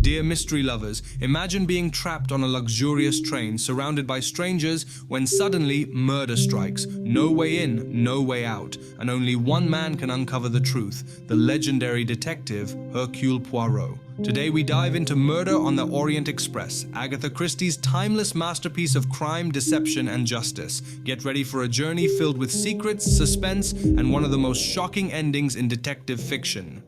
Dear mystery lovers, imagine being trapped on a luxurious train surrounded by strangers when suddenly murder strikes. No way in, no way out, and only one man can uncover the truth, the legendary detective Hercule Poirot. Today we dive into Murder on the Orient Express, Agatha Christie's timeless masterpiece of crime, deception, and justice. Get ready for a journey filled with secrets, suspense, and one of the most shocking endings in detective fiction.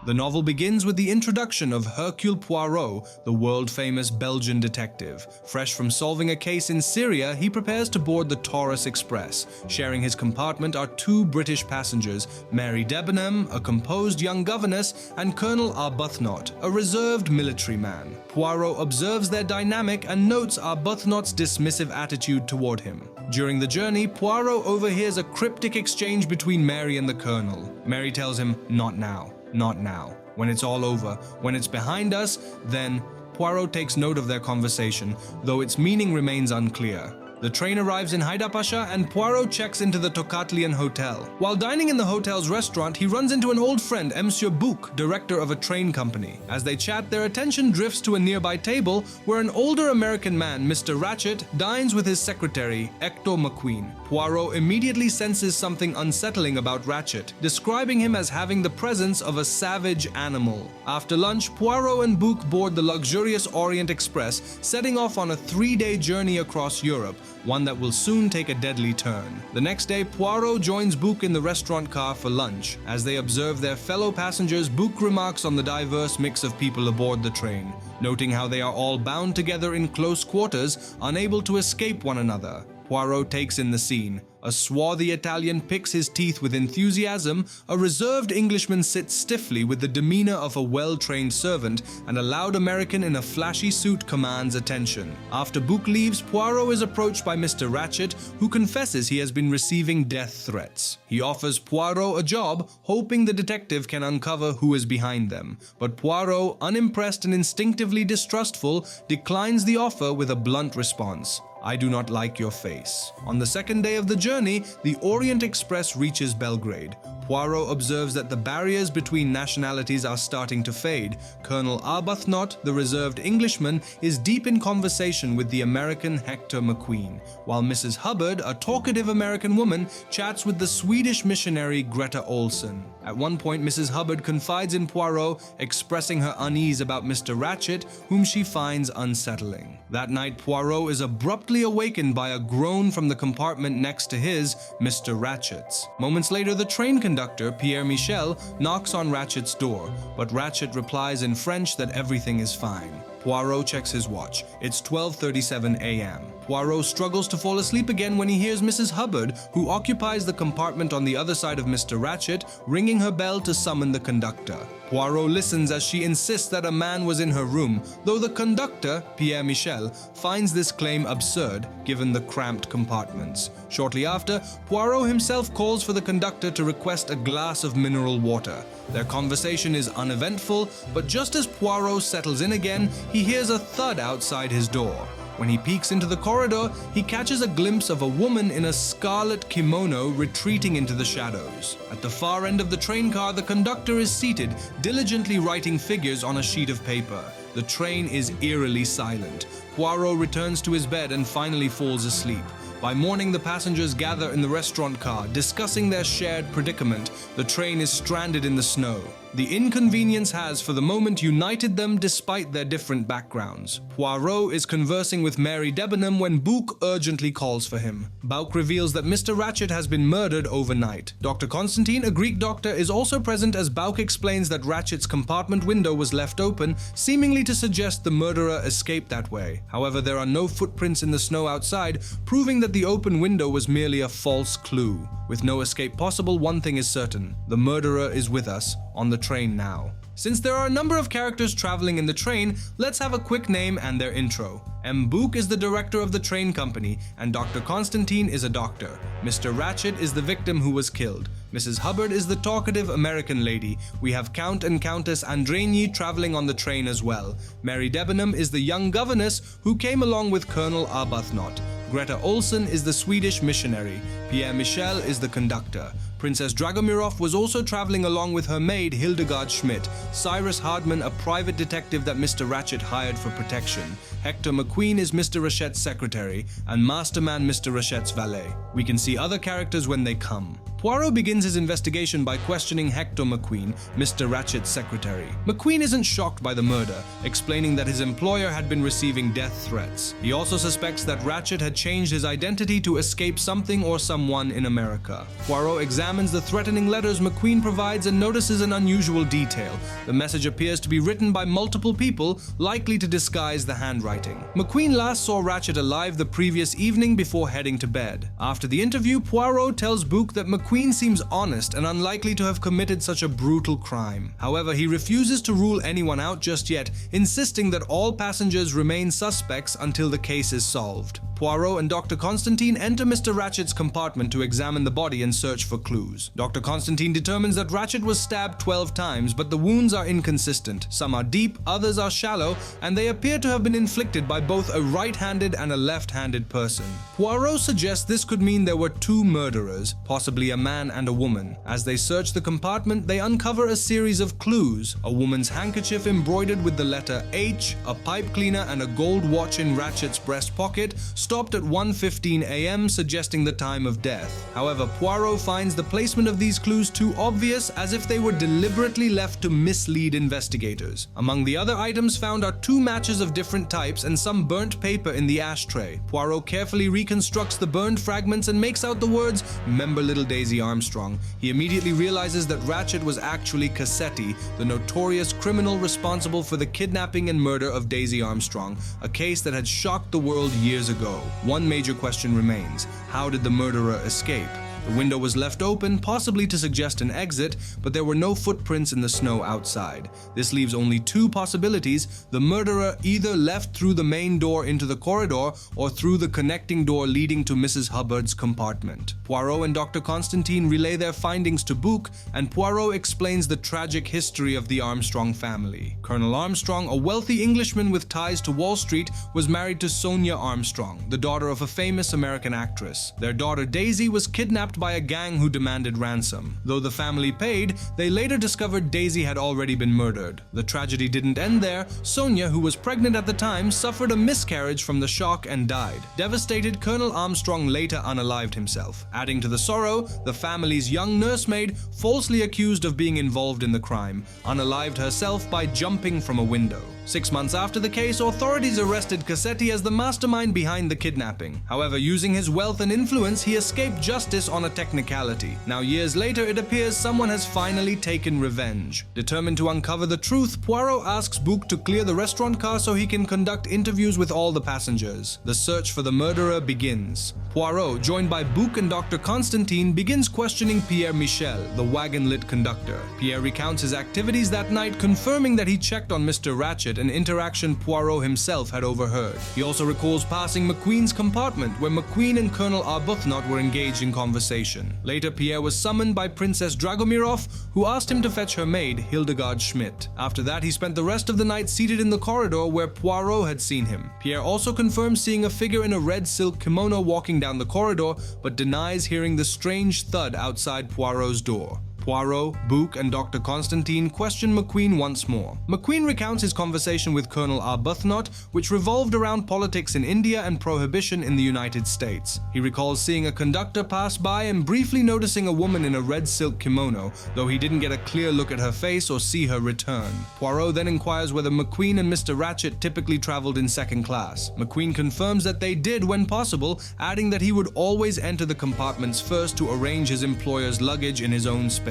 The novel begins with the introduction of Hercule Poirot, the world-famous Belgian detective. Fresh from solving a case in Syria, he prepares to board the Orient Express. Sharing his compartment are two British passengers, Mary Debenham, a composed young governess, and Colonel Arbuthnot, a reserved military man. Poirot observes their dynamic and notes Arbuthnot's dismissive attitude toward him. During the journey, Poirot overhears a cryptic exchange between Mary and the Colonel. Mary tells him, "Not now. Not now. When it's all over, when it's behind us, then..." Poirot takes note of their conversation, though its meaning remains unclear. The train arrives in Haydapasha and Poirot checks into the Tocatlian Hotel. While dining in the hotel's restaurant, he runs into an old friend, Monsieur Bouc, director of a train company. As they chat, their attention drifts to a nearby table where an older American man, Mr. Ratchet, dines with his secretary, Hector McQueen. Poirot immediately senses something unsettling about Ratchet, describing him as having the presence of a savage animal. After lunch, Poirot and Bouc board the luxurious Orient Express, setting off on a 3-day journey across Europe, one that will soon take a deadly turn. The next day, Poirot joins Bouc in the restaurant car for lunch. As they observe their fellow passengers, Bouc remarks on the diverse mix of people aboard the train, noting how they are all bound together in close quarters, unable to escape one another. Poirot takes in the scene. A swarthy Italian picks his teeth with enthusiasm, a reserved Englishman sits stiffly with the demeanor of a well-trained servant, and a loud American in a flashy suit commands attention. After Bouc leaves, Poirot is approached by Mr. Ratchet, who confesses he has been receiving death threats. He offers Poirot a job, hoping the detective can uncover who is behind them. But Poirot, unimpressed and instinctively distrustful, declines the offer with a blunt response: "I do not like your face." On the second day of the journey, the Orient Express reaches Belgrade. Poirot observes that the barriers between nationalities are starting to fade. Colonel Arbuthnot, the reserved Englishman, is deep in conversation with the American Hector McQueen, while Mrs. Hubbard, a talkative American woman, chats with the Swedish missionary Greta Olsen. At one point, Mrs. Hubbard confides in Poirot, expressing her unease about Mr. Ratchet, whom she finds unsettling. That night, Poirot is abruptly awakened by a groan from the compartment next to his, Mr. Ratchet's. Moments later, the train conductor, Pierre Michel, knocks on Ratchet's door, but Ratchet replies in French that everything is fine. Poirot checks his watch. It's 12:37 a.m. Poirot struggles to fall asleep again when he hears Mrs. Hubbard, who occupies the compartment on the other side of Mr. Ratchet, ringing her bell to summon the conductor. Poirot listens as she insists that a man was in her room, though the conductor, Pierre Michel, finds this claim absurd given the cramped compartments. Shortly after, Poirot himself calls for the conductor to request a glass of mineral water. Their conversation is uneventful, but just as Poirot settles in again, he hears a thud outside his door. When he peeks into the corridor, he catches a glimpse of a woman in a scarlet kimono retreating into the shadows. At the far end of the train car, the conductor is seated, diligently writing figures on a sheet of paper. The train is eerily silent. Poirot returns to his bed and finally falls asleep. By morning, the passengers gather in the restaurant car, discussing their shared predicament. The train is stranded in the snow. The inconvenience has, for the moment, united them despite their different backgrounds. Poirot is conversing with Mary Debenham when Bouc urgently calls for him. Bouc reveals that Mr. Ratchet has been murdered overnight. Dr. Constantine, a Greek doctor, is also present as Bouc explains that Ratchet's compartment window was left open, seemingly to suggest the murderer escaped that way. However, there are no footprints in the snow outside, proving that the open window was merely a false clue. With no escape possible, one thing is certain: the murderer is with us, on the train now. Since there are a number of characters traveling in the train, let's have a quick name and their intro. M. Bouc is the director of the train company, and Dr. Constantine is a doctor. Mr. Ratchet is the victim who was killed. Mrs. Hubbard is the talkative American lady. We have Count and Countess Andreni traveling on the train as well. Mary Debenham is the young governess who came along with Colonel Arbuthnot. Greta Olsen is the Swedish missionary. Pierre Michel is the conductor. Princess Dragomirov was also traveling along with her maid Hildegard Schmidt, Cyrus Hardman, a private detective that Mr. Ratchet hired for protection. Hector McQueen is Mr. Ratchet's secretary, and Masterman Mr. Ratchet's valet. We can see other characters when they come. Poirot begins his investigation by questioning Hector McQueen, Mr. Ratchet's secretary. McQueen isn't shocked by the murder, explaining that his employer had been receiving death threats. He also suspects that Ratchet had changed his identity to escape something or someone in America. Poirot examines the threatening letters McQueen provides and notices an unusual detail. The message appears to be written by multiple people, likely to disguise the handwriting. McQueen last saw Ratchet alive the previous evening before heading to bed. After the interview, Poirot tells Book that McQueen seems honest and unlikely to have committed such a brutal crime. However, he refuses to rule anyone out just yet, insisting that all passengers remain suspects until the case is solved. Poirot and Dr. Constantine enter Mr. Ratchet's compartment to examine the body and search for clues. Dr. Constantine determines that Ratchet was stabbed 12 times, but the wounds are inconsistent. Some are deep, others are shallow, and they appear to have been inflicted by both a right-handed and a left-handed person. Poirot suggests this could mean there were two murderers, possibly a man and a woman. As they search the compartment, they uncover a series of clues: a woman's handkerchief embroidered with the letter H, a pipe cleaner, and a gold watch in Ratchet's breast pocket, stopped at 1:15 a.m., suggesting the time of death. However, Poirot finds the placement of these clues too obvious, as if they were deliberately left to mislead investigators. Among the other items found are two matches of different types and some burnt paper in the ashtray. Poirot carefully reconstructs the burned fragments and makes out the words, "Remember little Daisy Armstrong." He immediately realizes that Ratchet was actually Cassetti, the notorious criminal responsible for the kidnapping and murder of Daisy Armstrong, a case that had shocked the world years ago. One major question remains: how did the murderer escape? The window was left open, possibly to suggest an exit, but there were no footprints in the snow outside. This leaves only two possibilities: the murderer either left through the main door into the corridor or through the connecting door leading to Mrs. Hubbard's compartment. Poirot and Dr. Constantine relay their findings to Book, and Poirot explains the tragic history of the Armstrong family. Colonel Armstrong, a wealthy Englishman with ties to Wall Street, was married to Sonia Armstrong, the daughter of a famous American actress. Their daughter Daisy was kidnapped by a gang who demanded ransom. Though the family paid, they later discovered Daisy had already been murdered. The tragedy didn't end there. Sonia, who was pregnant at the time, suffered a miscarriage from the shock and died. Devastated, Colonel Armstrong later unalived himself. Adding to the sorrow, the family's young nursemaid, falsely accused of being involved in the crime, unalived herself by jumping from a window. 6 months after the case, authorities arrested Cassetti as the mastermind behind the kidnapping. However, using his wealth and influence, he escaped justice on a technicality. Now, years later, it appears someone has finally taken revenge. Determined to uncover the truth, Poirot asks Book to clear the restaurant car so he can conduct interviews with all the passengers. The search for the murderer begins. Poirot, joined by Book and Dr. Constantine, begins questioning Pierre Michel, the wagon-lit conductor. Pierre recounts his activities that night, confirming that he checked on Mr. Ratchet, an interaction Poirot himself had overheard. He also recalls passing McQueen's compartment, where McQueen and Colonel Arbuthnot were engaged in conversation. Later, Pierre was summoned by Princess Dragomirov, who asked him to fetch her maid, Hildegard Schmidt. After that, he spent the rest of the night seated in the corridor where Poirot had seen him. Pierre also confirms seeing a figure in a red silk kimono walking down the corridor, but denies hearing the strange thud outside Poirot's door. Poirot, Book, and Dr. Constantine question McQueen once more. McQueen recounts his conversation with Colonel Arbuthnot, which revolved around politics in India and prohibition in the United States. He recalls seeing a conductor pass by and briefly noticing a woman in a red silk kimono, though he didn't get a clear look at her face or see her return. Poirot then inquires whether McQueen and Mr. Ratchet typically traveled in second class. McQueen confirms that they did when possible, adding that he would always enter the compartments first to arrange his employer's luggage in his own space.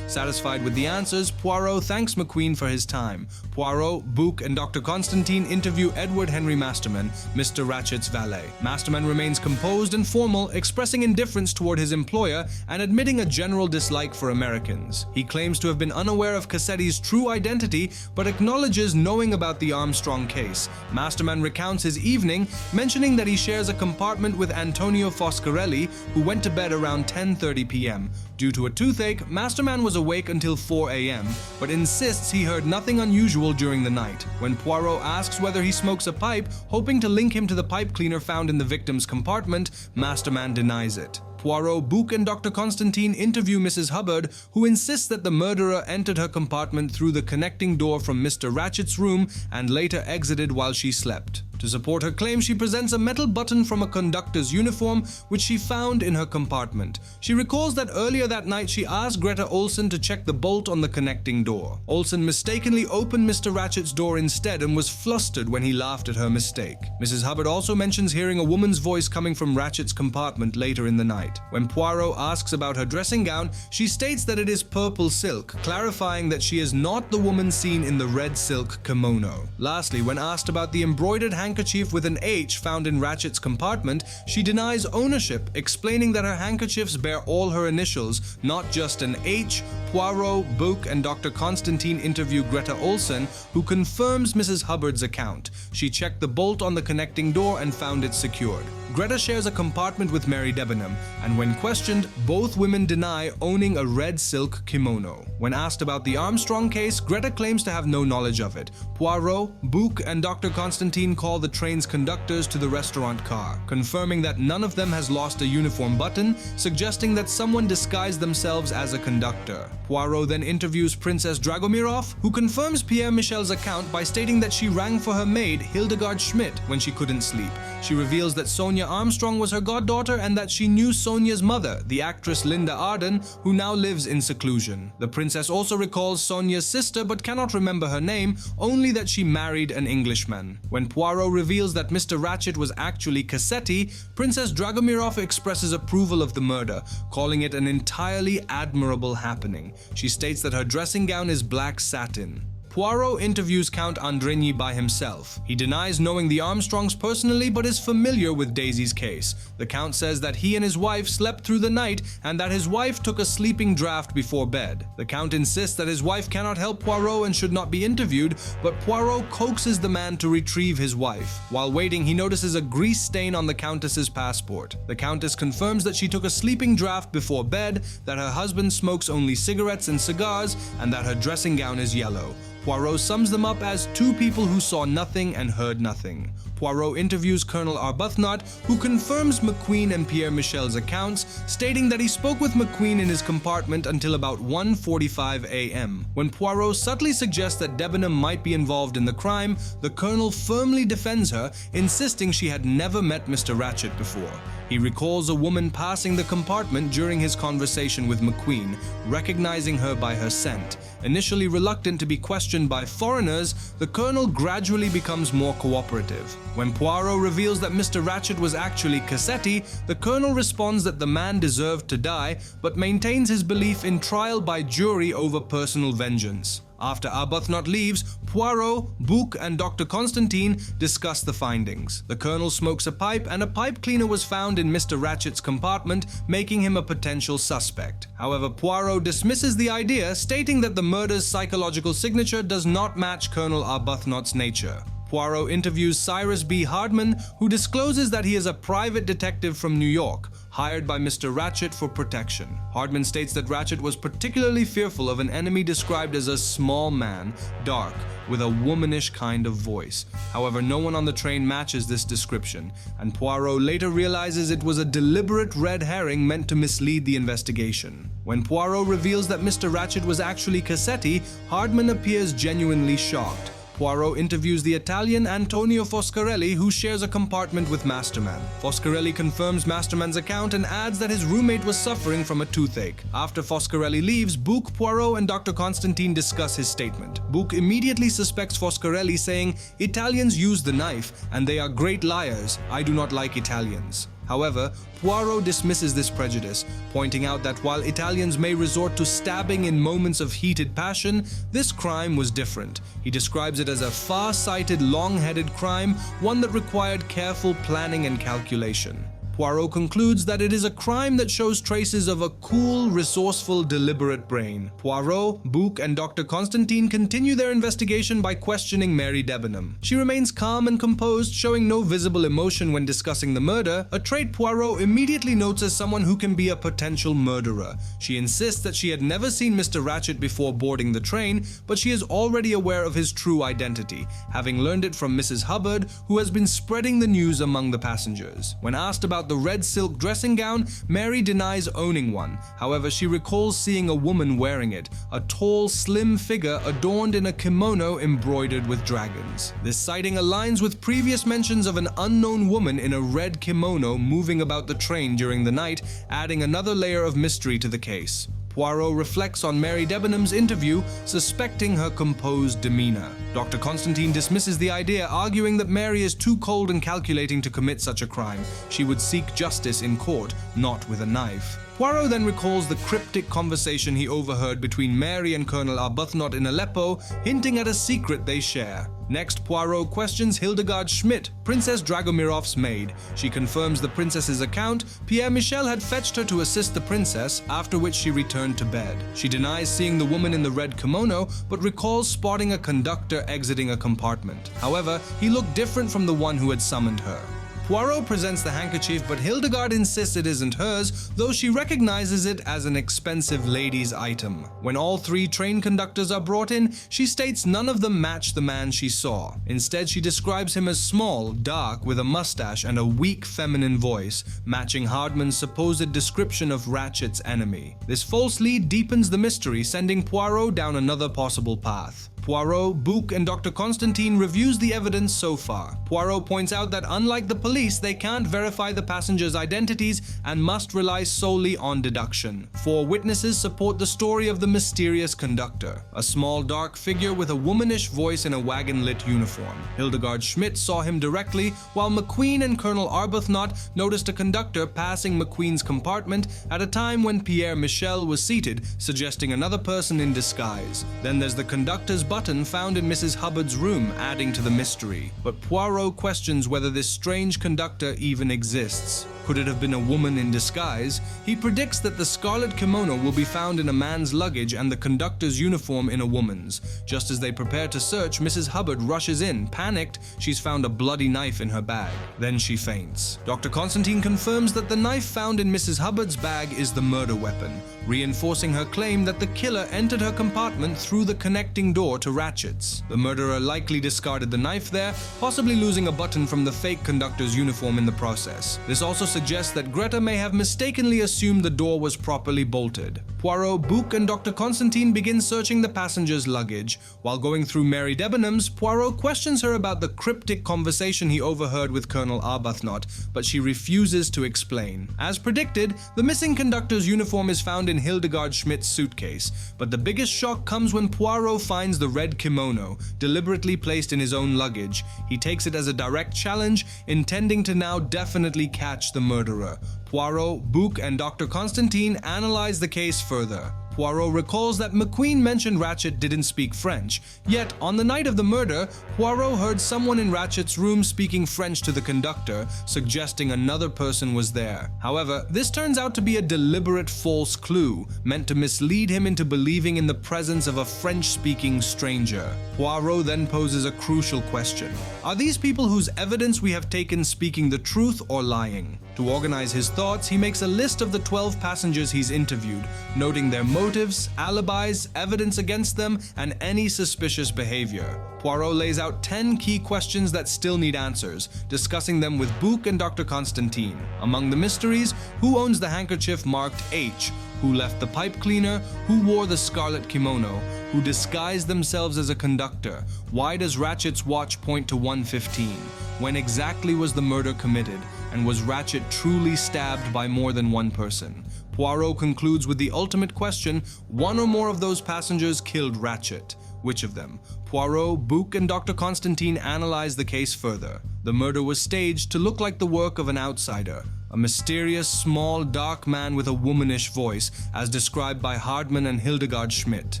Satisfied with the answers, Poirot thanks McQueen for his time. Poirot, Book, and Dr. Constantine interview Edward Henry Masterman, Mr. Ratchet's valet. Masterman remains composed and formal, expressing indifference toward his employer and admitting a general dislike for Americans. He claims to have been unaware of Cassetti's true identity, but acknowledges knowing about the Armstrong case. Masterman recounts his evening, mentioning that he shares a compartment with Antonio Foscarelli, who went to bed around 10:30 p.m. Due to a toothache, Masterman was awake until 4 a.m., but insists he heard nothing unusual during the night. When Poirot asks whether he smokes a pipe, hoping to link him to the pipe cleaner found in the victim's compartment, Masterman denies it. Poirot, Bouc, and Dr. Constantine interview Mrs. Hubbard, who insists that the murderer entered her compartment through the connecting door from Mr. Ratchett's room and later exited while she slept. To support her claim, she presents a metal button from a conductor's uniform, which she found in her compartment. She recalls that earlier that night she asked Greta Olson to check the bolt on the connecting door. Olson mistakenly opened Mr. Ratchett's door instead and was flustered when he laughed at her mistake. Mrs. Hubbard also mentions hearing a woman's voice coming from Ratchett's compartment later in the night. When Poirot asks about her dressing gown, she states that it is purple silk, clarifying that she is not the woman seen in the red silk kimono. Lastly, when asked about the embroidered handkerchief with an H found in Ratchett's compartment, she denies ownership, explaining that her handkerchiefs bear all her initials, not just an H. Poirot, Bouc, and Dr. Constantine interview Greta Olson, who confirms Mrs. Hubbard's account. She checked the bolt on the connecting door and found it secured. Greta shares a compartment with Mary Debenham, and when questioned, both women deny owning a red silk kimono. When asked about the Armstrong case, Greta claims to have no knowledge of it. Poirot, Bouc, and Dr. Constantine call the train's conductors to the restaurant car, confirming that none of them has lost a uniform button, suggesting that someone disguised themselves as a conductor. Poirot then interviews Princess Dragomirov, who confirms Pierre Michel's account by stating that she rang for her maid, Hildegard Schmidt, when she couldn't sleep. She reveals that Sonia Armstrong was her goddaughter and that she knew Sonia's mother, the actress Linda Arden, who now lives in seclusion. The princess also recalls Sonia's sister but cannot remember her name, only that she married an Englishman. When Poirot reveals that Mr. Ratchett was actually Cassetti, Princess Dragomirov expresses approval of the murder, calling it an entirely admirable happening. She states that her dressing gown is black satin. Poirot interviews Count Andrigny by himself. He denies knowing the Armstrongs personally but is familiar with Daisy's case. The Count says that he and his wife slept through the night and that his wife took a sleeping draft before bed. The Count insists that his wife cannot help Poirot and should not be interviewed, but Poirot coaxes the man to retrieve his wife. While waiting, he notices a grease stain on the Countess's passport. The Countess confirms that she took a sleeping draft before bed, that her husband smokes only cigarettes and cigars, and that her dressing gown is yellow. Poirot sums them up as two people who saw nothing and heard nothing. Poirot interviews Colonel Arbuthnot, who confirms McQueen and Pierre Michel's accounts, stating that he spoke with McQueen in his compartment until about 1:45 a.m. When Poirot subtly suggests that Debenham might be involved in the crime, the Colonel firmly defends her, insisting she had never met Mr. Ratchett before. He recalls a woman passing the compartment during his conversation with McQueen, recognizing her by her scent. Initially reluctant to be questioned by foreigners, the Colonel gradually becomes more cooperative. When Poirot reveals that Mr. Ratchett was actually Cassetti, the Colonel responds that the man deserved to die, but maintains his belief in trial by jury over personal vengeance. After Arbuthnot leaves, Poirot, Bouc, and Dr. Constantine discuss the findings. The Colonel smokes a pipe, and a pipe cleaner was found in Mr. Ratchett's compartment, making him a potential suspect. However, Poirot dismisses the idea, stating that the murder's psychological signature does not match Colonel Arbuthnot's nature. Poirot interviews Cyrus B. Hardman, who discloses that he is a private detective from New York, hired by Mr. Ratchett for protection. Hardman states that Ratchett was particularly fearful of an enemy described as a small man, dark, with a womanish kind of voice. However, no one on the train matches this description, and Poirot later realizes it was a deliberate red herring meant to mislead the investigation. When Poirot reveals that Mr. Ratchett was actually Cassetti, Hardman appears genuinely shocked. Poirot interviews the Italian Antonio Foscarelli, who shares a compartment with Masterman. Foscarelli confirms Masterman's account and adds that his roommate was suffering from a toothache. After Foscarelli leaves, Bouc, Poirot, and Dr. Constantine discuss his statement. Bouc immediately suspects Foscarelli, saying, "Italians use the knife, and they are great liars. I do not like Italians." However, Poirot dismisses this prejudice, pointing out that while Italians may resort to stabbing in moments of heated passion, this crime was different. He describes it as a far-sighted, long-headed crime, one that required careful planning and calculation. Poirot concludes that it is a crime that shows traces of a cool, resourceful, deliberate brain. Poirot, Bouc, and Dr. Constantine continue their investigation by questioning Mary Debenham. She remains calm and composed, showing no visible emotion when discussing the murder, a trait Poirot immediately notes as someone who can be a potential murderer. She insists that she had never seen Mr. Ratchett before boarding the train, but she is already aware of his true identity, having learned it from Mrs. Hubbard, who has been spreading the news among the passengers. When asked about about the red silk dressing gown, Mary denies owning one. However, she recalls seeing a woman wearing it, a tall, slim figure adorned in a kimono embroidered with dragons. This sighting aligns with previous mentions of an unknown woman in a red kimono moving about the train during the night, adding another layer of mystery to the case. Poirot reflects on Mary Debenham's interview, suspecting her composed demeanor. Dr. Constantine dismisses the idea, arguing that Mary is too cold and calculating to commit such a crime. She would seek justice in court, not with a knife. Poirot then recalls the cryptic conversation he overheard between Mary and Colonel Arbuthnot in Aleppo, hinting at a secret they share. Next, Poirot questions Hildegard Schmidt, Princess Dragomirov's maid. She confirms the princess's account. Pierre Michel had fetched her to assist the princess, after which she returned to bed. She denies seeing the woman in the red kimono, but recalls spotting a conductor exiting a compartment. However, he looked different from the one who had summoned her. Poirot presents the handkerchief, but Hildegard insists it isn't hers, though she recognizes it as an expensive lady's item. When all three train conductors are brought in, she states none of them match the man she saw. Instead, she describes him as small, dark, with a mustache and a weak feminine voice, matching Hardman's supposed description of Ratchet's enemy. This false lead deepens the mystery, sending Poirot down another possible path. Poirot, Bouc, and Dr. Constantine reviews the evidence so far. Poirot points out that unlike the police, they can't verify the passengers' identities and must rely solely on deduction. 4 witnesses support the story of the mysterious conductor, a small dark figure with a womanish voice in a wagon-lit uniform. Hildegard Schmidt saw him directly, while McQueen and Colonel Arbuthnot noticed a conductor passing McQueen's compartment at a time when Pierre Michel was seated, suggesting another person in disguise. Then there's the conductor's button found in Mrs. Hubbard's room, adding to the mystery. But Poirot questions whether this strange conductor even exists. Could it have been a woman in disguise? He predicts that the scarlet kimono will be found in a man's luggage and the conductor's uniform in a woman's. Just as they prepare to search, Mrs. Hubbard rushes in. Panicked, she's found a bloody knife in her bag. Then she faints. Dr. Constantine confirms that the knife found in Mrs. Hubbard's bag is the murder weapon, reinforcing her claim that the killer entered her compartment through the connecting door to Ratchet's. The murderer likely discarded the knife there, possibly losing a button from the fake conductor's uniform in the process. This also suggests that Greta may have mistakenly assumed the door was properly bolted. Poirot, Bouc, and Dr. Constantine begin searching the passenger's luggage. While going through Mary Debenham's, Poirot questions her about the cryptic conversation he overheard with Colonel Arbuthnot, but she refuses to explain. As predicted, the missing conductor's uniform is found in Hildegard Schmidt's suitcase, but the biggest shock comes when Poirot finds the red kimono, deliberately placed in his own luggage. He takes it as a direct challenge, intending to now definitely catch the murderer. Poirot, Bouc, and Dr. Constantine analyze the case further. Poirot recalls that McQueen mentioned Ratchet didn't speak French, yet on the night of the murder, Poirot heard someone in Ratchet's room speaking French to the conductor, suggesting another person was there. However, this turns out to be a deliberate false clue, meant to mislead him into believing in the presence of a French-speaking stranger. Poirot then poses a crucial question. Are these people whose evidence we have taken speaking the truth or lying? To organize his thoughts, he makes a list of the 12 passengers he's interviewed, noting their motives, alibis, evidence against them, and any suspicious behavior. Poirot lays out 10 key questions that still need answers, discussing them with Bouc and Dr. Constantine. Among the mysteries, who owns the handkerchief marked H? Who left the pipe cleaner? Who wore the scarlet kimono? Who disguised themselves as a conductor? Why does Ratchet's watch point to 1:15? When exactly was the murder committed? And was Ratchet truly stabbed by more than one person? Poirot concludes with the ultimate question: one or more of those passengers killed Ratchet. Which of them? Poirot, Bouc, and Dr. Constantine analyze the case further. The murder was staged to look like the work of an outsider, a mysterious, small, dark man with a womanish voice, as described by Hardman and Hildegard Schmidt.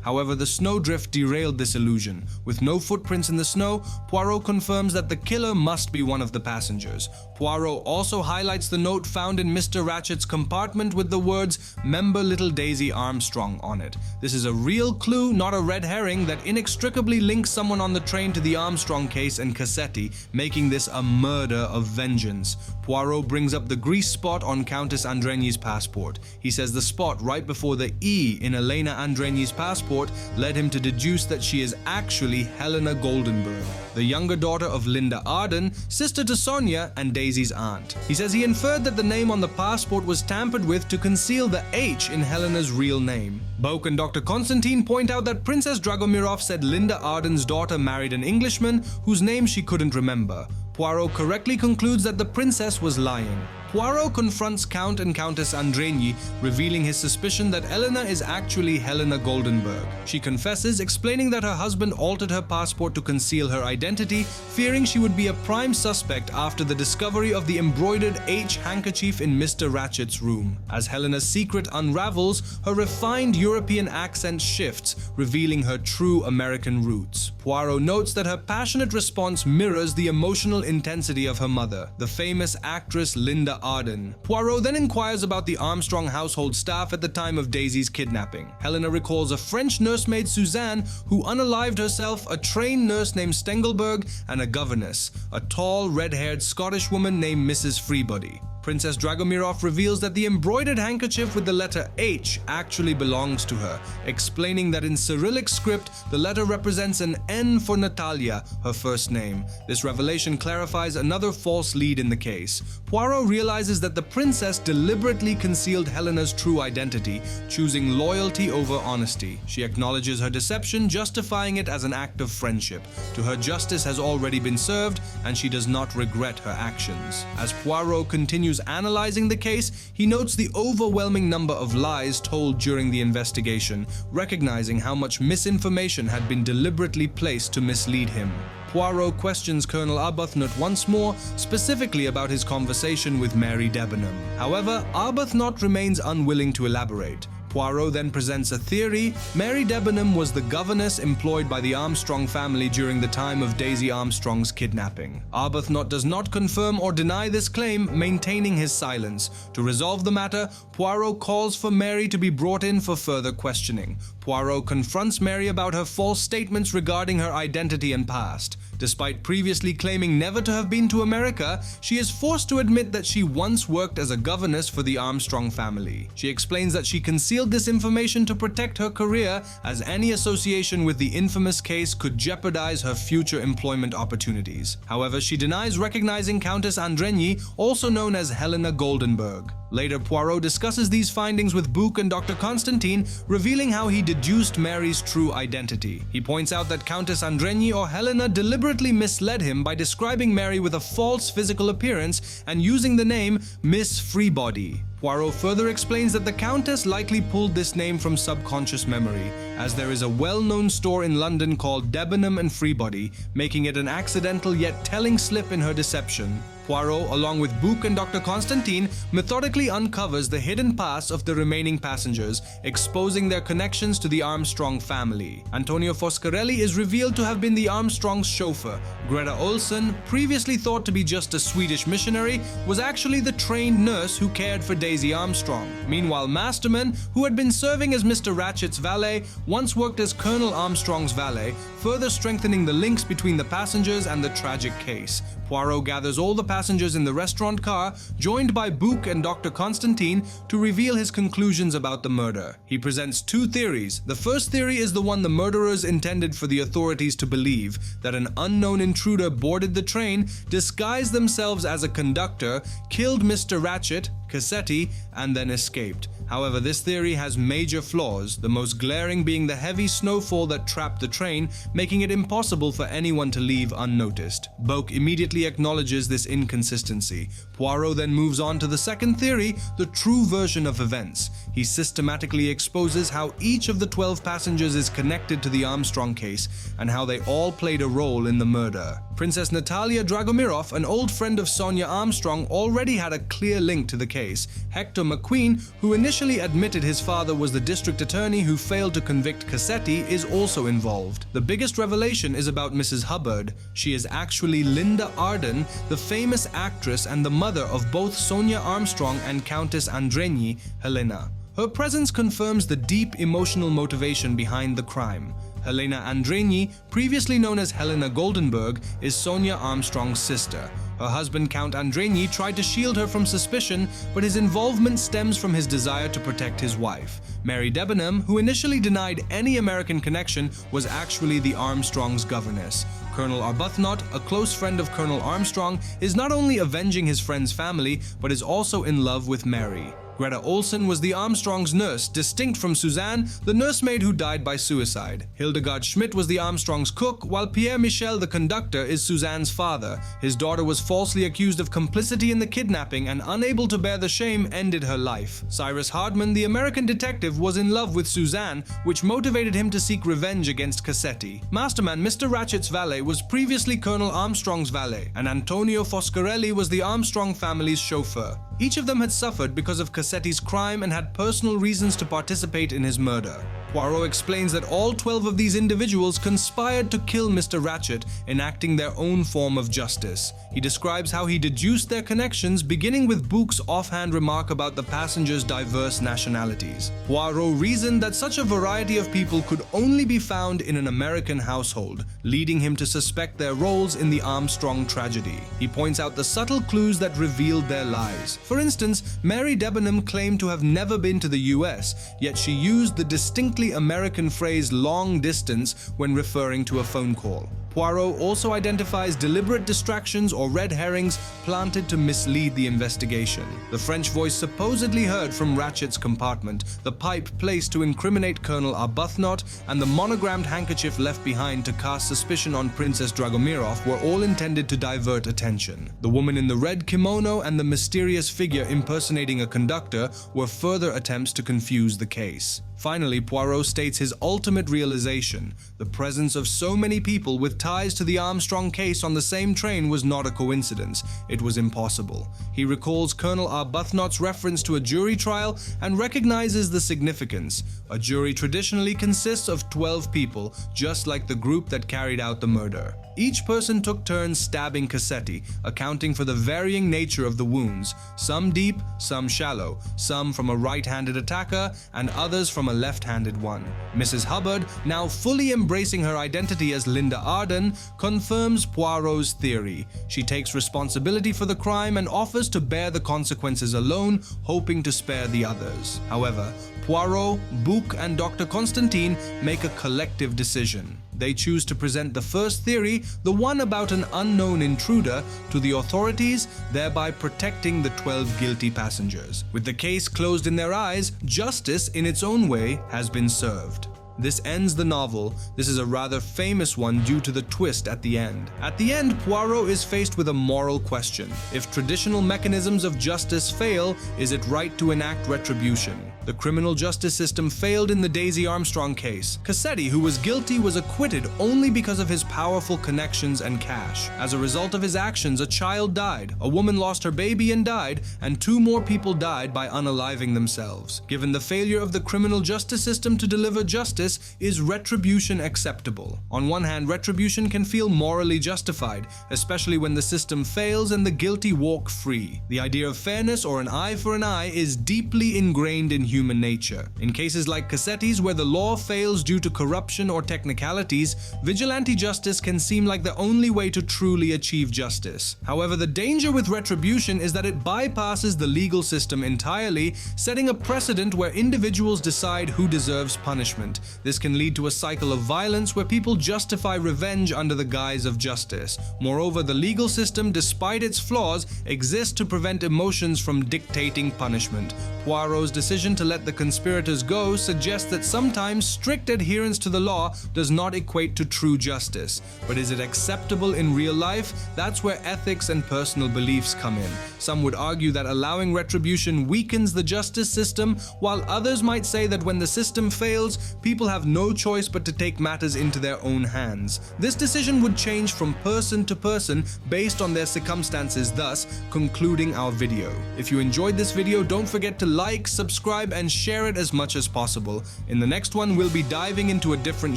However, the snowdrift derailed this illusion. With no footprints in the snow, Poirot confirms that the killer must be one of the passengers. Poirot also highlights the note found in Mr. Ratchet's compartment with the words "Member Little Daisy Armstrong" on it. This is a real clue, not a red herring, that inextricably links someone on the train to the Armstrong case and Cassetti, making this a murder of vengeance. Poirot brings up the grease spot on Countess Andreni's passport. He says the spot right before the E in Elena Andreni's passport led him to deduce that she is actually Helena Goldenberg, the younger daughter of Linda Arden, sister to Sonia and Daisy's aunt. He says he inferred that the name on the passport was tampered with to conceal the H in Helena's real name. Boke and Dr. Constantine point out that Princess Dragomirov said Linda Arden's daughter married an Englishman whose name she couldn't remember. Poirot correctly concludes that the princess was lying. Poirot confronts Count and Countess Andreni, revealing his suspicion that Elena is actually Helena Goldenberg. She confesses, explaining that her husband altered her passport to conceal her identity, fearing she would be a prime suspect after the discovery of the embroidered H handkerchief in Mr. Ratchet's room. As Helena's secret unravels, her refined European accent shifts, revealing her true American roots. Poirot notes that her passionate response mirrors the emotional intensity of her mother, the famous actress Linda Arden. Poirot then inquires about the Armstrong household staff at the time of Daisy's kidnapping. Helena recalls a French nursemaid Suzanne who unalived herself, a trained nurse named Stengelberg, and a governess, a tall, red-haired Scottish woman named Mrs. Freebody. Princess Dragomirov reveals that the embroidered handkerchief with the letter H actually belongs to her, explaining that in Cyrillic script, the letter represents an N for Natalia, her first name. This revelation clarifies another false lead in the case. Poirot realizes that the princess deliberately concealed Helena's true identity, choosing loyalty over honesty. She acknowledges her deception, justifying it as an act of friendship. To her, justice has already been served, and she does not regret her actions. As Poirot continues analyzing the case, he notes the overwhelming number of lies told during the investigation, recognizing how much misinformation had been deliberately placed to mislead him. Poirot questions Colonel Arbuthnot once more, specifically about his conversation with Mary Debenham. However, Arbuthnot remains unwilling to elaborate. Poirot then presents a theory. Mary Debenham was the governess employed by the Armstrong family during the time of Daisy Armstrong's kidnapping. Arbuthnot does not confirm or deny this claim, maintaining his silence. To resolve the matter, Poirot calls for Mary to be brought in for further questioning. Poirot confronts Mary about her false statements regarding her identity and past. Despite previously claiming never to have been to America, she is forced to admit that she once worked as a governess for the Armstrong family. She explains that she concealed this information to protect her career, as any association with the infamous case could jeopardize her future employment opportunities. However, she denies recognizing Countess Andreni, also known as Helena Goldenberg. Later, Poirot discusses these findings with Book and Dr. Constantine, revealing how he deduced Mary's true identity. He points out that Countess Andreni or Helena deliberately misled him by describing Mary with a false physical appearance and using the name Miss Freebody. Poirot further explains that the Countess likely pulled this name from subconscious memory, as there is a well-known store in London called Debenham and Freebody, making it an accidental yet telling slip in her deception. Poirot, along with Book and Dr. Constantine, methodically uncovers the hidden past of the remaining passengers, exposing their connections to the Armstrong family. Antonio Foscarelli is revealed to have been the Armstrong's chauffeur. Greta Olsen, previously thought to be just a Swedish missionary, was actually the trained nurse who cared for Daisy Armstrong. Meanwhile, Masterman, who had been serving as Mr. Ratchet's valet, once worked as Colonel Armstrong's valet, further strengthening the links between the passengers and the tragic case. Poirot gathers all the passengers in the restaurant car, joined by Book and Dr. Constantine, to reveal his conclusions about the murder. He presents two theories. The first theory is the one the murderers intended for the authorities to believe, that an unknown intruder boarded the train, disguised themselves as a conductor, killed Mr. Ratchet, Cassetti, and then escaped. However, this theory has major flaws, the most glaring being the heavy snowfall that trapped the train, making it impossible for anyone to leave unnoticed. Boke immediately acknowledges this inconsistency. Poirot then moves on to the second theory, the true version of events. He systematically exposes how each of the 12 passengers is connected to the Armstrong case, and how they all played a role in the murder. Princess Natalia Dragomirov, an old friend of Sonia Armstrong, already had a clear link to the case. Hector McQueen, who initially admitted his father was the district attorney who failed to convict Cassetti, is also involved. The biggest revelation is about Mrs. Hubbard. She is actually Linda Arden, the famous actress and the mother of both Sonia Armstrong and Countess Andreni, Helena. Her presence confirms the deep emotional motivation behind the crime. Helena Andreni, previously known as Helena Goldenberg, is Sonia Armstrong's sister. Her husband, Count Andrigny, tried to shield her from suspicion, but his involvement stems from his desire to protect his wife. Mary Debenham, who initially denied any American connection, was actually the Armstrongs' governess. Colonel Arbuthnot, a close friend of Colonel Armstrong, is not only avenging his friend's family, but is also in love with Mary. Greta Olson was the Armstrongs' nurse, distinct from Suzanne, the nursemaid who died by suicide. Hildegard Schmidt was the Armstrongs' cook, while Pierre Michel, the conductor, is Suzanne's father. His daughter was falsely accused of complicity in the kidnapping and, unable to bear the shame, ended her life. Cyrus Hardman, the American detective, was in love with Suzanne, which motivated him to seek revenge against Cassetti. Masterman Mr. Ratchet's valet was previously Colonel Armstrong's valet, and Antonio Foscarelli was the Armstrong family's chauffeur. Each of them had suffered because of Cassetti's crime and had personal reasons to participate in his murder. Poirot explains that all 12 of these individuals conspired to kill Mr. Ratchet, enacting their own form of justice. He describes how he deduced their connections, beginning with Bouc's offhand remark about the passengers' diverse nationalities. Poirot reasoned that such a variety of people could only be found in an American household, leading him to suspect their roles in the Armstrong tragedy. He points out the subtle clues that revealed their lies. For instance, Mary Debenham claimed to have never been to the US, yet she used the distinctly American phrase long distance when referring to a phone call. Poirot also identifies deliberate distractions or red herrings planted to mislead the investigation. The French voice supposedly heard from Ratchet's compartment, the pipe placed to incriminate Colonel Arbuthnot, and the monogrammed handkerchief left behind to cast suspicion on Princess Dragomirov were all intended to divert attention. The woman in the red kimono and the mysterious figure impersonating a conductor were further attempts to confuse the case. Finally, Poirot states his ultimate realization: the presence of so many people with ties to the Armstrong case on the same train was not a coincidence. It was impossible. He recalls Colonel Arbuthnot's reference to a jury trial and recognizes the significance. A jury traditionally consists of 12 people, just like the group that carried out the murder. Each person took turns stabbing Cassetti, accounting for the varying nature of the wounds, some deep, some shallow, some from a right-handed attacker and others from a left-handed one. Mrs. Hubbard, now fully embracing her identity as Linda Arden, confirms Poirot's theory. She takes responsibility for the crime and offers to bear the consequences alone, hoping to spare the others. However, Poirot, Bouc, and Dr. Constantine make a collective decision. They choose to present the first theory, the one about an unknown intruder, to the authorities, thereby protecting the 12 guilty passengers. With the case closed in their eyes, justice, in its own way, has been served. This ends the novel. This is a rather famous one due to the twist at the end. At the end, Poirot is faced with a moral question. If traditional mechanisms of justice fail, is it right to enact retribution? The criminal justice system failed in the Daisy Armstrong case. Cassetti, who was guilty, was acquitted only because of his powerful connections and cash. As a result of his actions, a child died, a woman lost her baby and died, and 2 more people died by unaliving themselves. Given the failure of the criminal justice system to deliver justice, is retribution acceptable? On one hand, retribution can feel morally justified, especially when the system fails and the guilty walk free. The idea of fairness, or an eye for an eye, is deeply ingrained in human nature. In cases like Cassetti's, where the law fails due to corruption or technicalities, vigilante justice can seem like the only way to truly achieve justice. However, the danger with retribution is that it bypasses the legal system entirely, setting a precedent where individuals decide who deserves punishment. This can lead to a cycle of violence where people justify revenge under the guise of justice. Moreover, the legal system, despite its flaws, exists to prevent emotions from dictating punishment. Poirot's decision to let the conspirators go suggests that sometimes strict adherence to the law does not equate to true justice. But is it acceptable in real life? That's where ethics and personal beliefs come in. Some would argue that allowing retribution weakens the justice system, while others might say that when the system fails, people have no choice but to take matters into their own hands. This decision would change from person to person based on their circumstances, thus concluding our video. If you enjoyed this video, don't forget to like, subscribe, and share it as much as possible. In the next one, we'll be diving into a different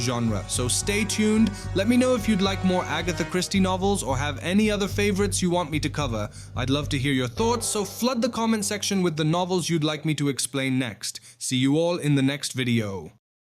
genre, so stay tuned. Let me know if you'd like more Agatha Christie novels or have any other favorites you want me to cover. I'd love to hear your thoughts, so flood the comment section with the novels you'd like me to explain next. See you all in the next video.